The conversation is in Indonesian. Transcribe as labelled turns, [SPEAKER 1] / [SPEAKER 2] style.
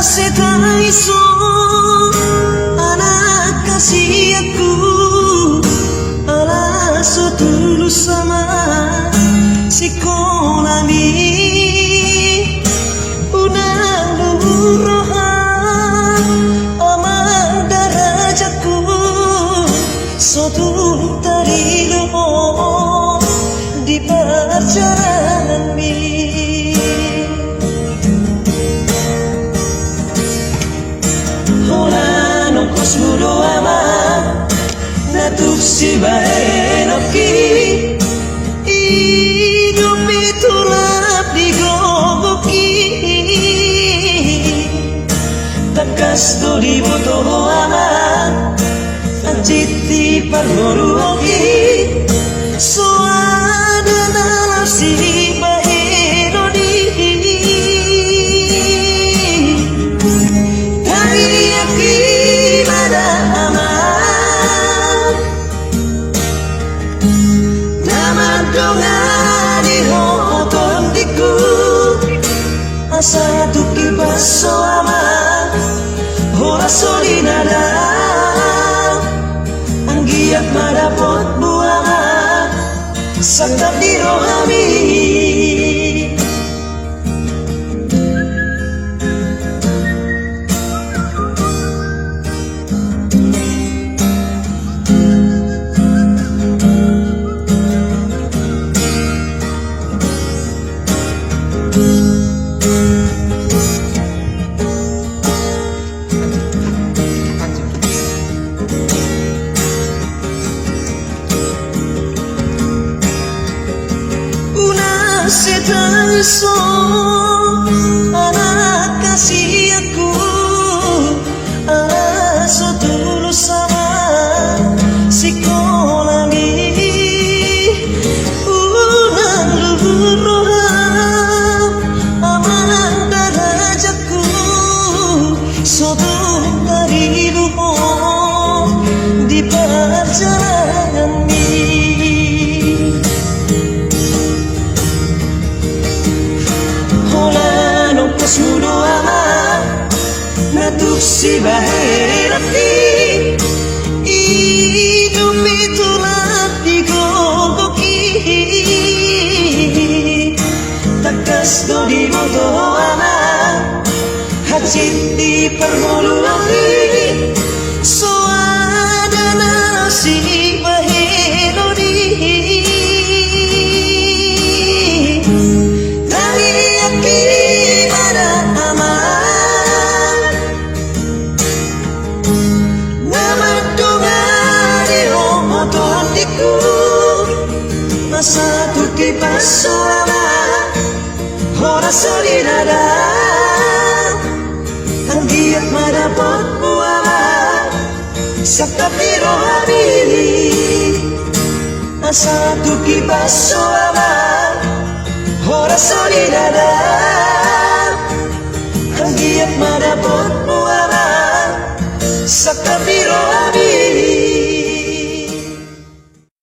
[SPEAKER 1] setai so anak kasih aku ala so tulus sama sekolah ni unang lurohan aman darajatku so tu tarilo di perjalanan mi. Mudo ama natuk si baenoki hidup itulap digogoki takas to di boto ama anjiti parmoruoki so ada dalam si baenoni asa tuki baso ama hora solinada anggiat madapot buama sakap di rohami. Setai so anak kasih aku ala so tulus sama sekolah ni unang lurohan aman darajatku so tu dari luho di perjalanan ni. Mudo ama natuk si baherati hidup itulah digogoki takas do di boto ama hajit di permuluki so ada nasi baheroni asa tuki paso ama hora solinada anggiat madapot buama sakap di rohami asa tuki paso ama hora solinada anggiat madapot buama sakap di rohami.